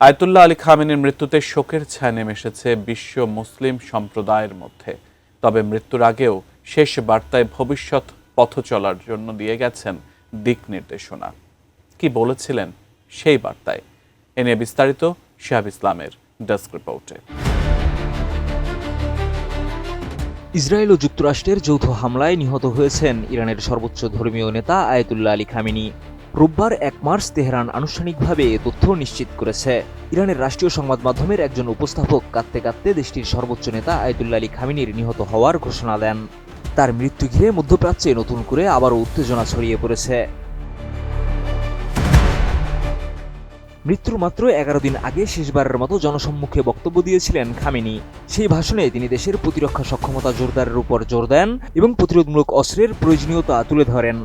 Ayatollah Ali খামেনির মৃত্যুতে শোকের ছায়া নেমে এসেছে বিশ্ব মুসলিম সম্প্রদায়ের মধ্যে। তবে মৃত্যুর আগেও শেষ বার্তায় ভবিষ্যৎ পথ চলার জন্য দিয়ে গেছেন দিক নির্দেশনা। কি বলেছিলেন সেই বার্তায়? এ নিয়ে বিস্তারিত শিহাব ইসলামের ডেস্ক রিপোর্টে। ইসরায়েল ও যুক্তরাষ্ট্রের যৌথ হামলায় নিহত হয়েছেন ইরানের সর্বোচ্চ ধর্মীয় নেতা আয়াতুল্লাহ আলী খামেনি। রোববার ১ মার্চ তেহরান আনুষ্ঠানিকভাবে এ তথ্য নিশ্চিত করেছে। ইরানের রাষ্ট্রীয় সংবাদ মাধ্যমের একজন উপস্থাপক কাঁদতে কাঁদতে দেশটির সর্বোচ্চ নেতা আয়াতুল্লাহ আলী খামেনির নিহত হওয়ার ঘোষণা দেন। তার মৃত্যু ঘিরে মধ্যপ্রাচ্যে নতুন করে আবারও উত্তেজনা ছড়িয়ে পড়েছে। মৃত্যুর মাত্র ১১ দিন আগে শেষবারের মতো জনসম্মুখে বক্তব্য দিয়েছিলেন খামেনি। সেই ভাষণে তিনি দেশের প্রতিরক্ষা সক্ষমতা জোরদারের উপর জোর দেন এবং প্রতিরোধমূলক অস্ত্রের প্রয়োজনীয়তা তুলে ধরেন।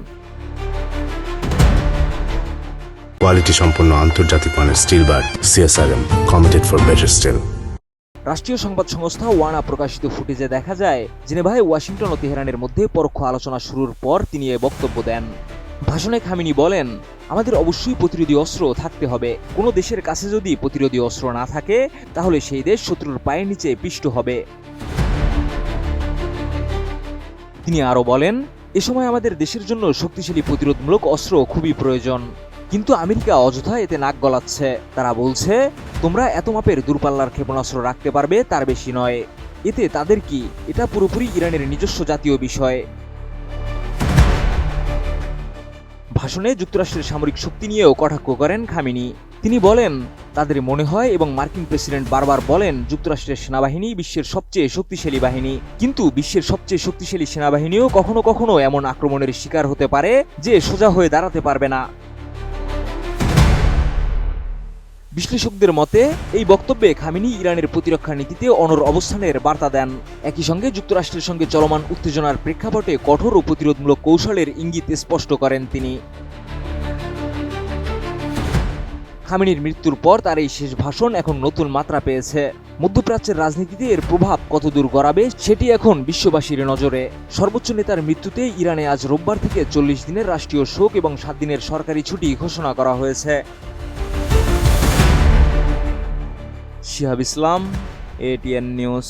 কোয়ালিটি সম্পন্ন আন্তর্জাতিক মানের still bar CSRM, committed for better still. রাষ্ট্রীয় সংবাদ সংস্থা ওয়ানা প্রকাশিত ফুটেজে দেখা যায়, জেনেভায় ওয়াশিংটন ও তেহরানের মধ্যে পরোক্ষ আলোচনা শুরুর পর তিনি এ বক্তব্য দেন। ভাষণে খামেনি বলেন, আমাদের অবশ্যই প্রতিরোধী অস্ত্র থাকতে হবে। কোনো দেশের কাছে যদি প্রতিরোধী অস্ত্র না থাকে, তাহলে সেই দেশ শত্রুর পায়ের নিচে পিষ্ট হবে। তিনি আরও বলেন, এ সময় আমাদের দেশের জন্য শক্তিশালী প্রতিরোধমূলক অস্ত্র খুবই প্রয়োজন। কিন্তু আমেরিকা অযথা এতে নাক গলাচ্ছে। তারা বলছে, তোমরা এত মাপের দূরপাল্লার ক্ষেপণাস্ত্র রাখতে পারবে, তার বেশি নয়। এতে তাদের কি? এটা পুরোপুরি ইরানের নিজস্ব জাতীয় বিষয়। ভাষণে যুক্তরাষ্ট্রের সামরিক শক্তি নিয়েও কটাক্ষ করেন খামেনি। তিনি বলেন, তাদের মনে হয় এবং মার্কিন প্রেসিডেন্ট বারবার বলেন যুক্তরাষ্ট্রের সেনাবাহিনী বিশ্বের সবচেয়ে শক্তিশালী বাহিনী। কিন্তু বিশ্বের সবচেয়ে শক্তিশালী সেনাবাহিনীও কখনো কখনো এমন আক্রমণের শিকার হতে পারে যে সোজা হয়ে দাঁড়াতে পারবে না। বিশ্লেষকদের মতে এই বক্তব্যে খামেনি ইরানের প্রতিরক্ষা নীতিতে অনড় অবস্থানের বার্তা দেন। একই সঙ্গে যুক্তরাষ্ট্রের সঙ্গে চলমান উত্তেজনার প্রেক্ষাপটে কঠোর ও প্রতিরোধমূলক কৌশলের ইঙ্গিত স্পষ্ট করেন তিনি। খামেনির মৃত্যুর পর তার এই শেষ ভাষণ এখন নতুন মাত্রা পেয়েছে। মধ্যপ্রাচ্যের রাজনীতিতে এর প্রভাব কতদূর গড়াবে সেটি এখন বিশ্ববাসীর নজরে। সর্বোচ্চ নেতার মৃত্যুতে ইরানে আজ রোববার থেকে ৪০ দিনের রাষ্ট্রীয় শোক এবং ৭ দিনের সরকারি ছুটি ঘোষণা করা হয়েছে। শিহাব ইসলাম, এটিএন নিউজ।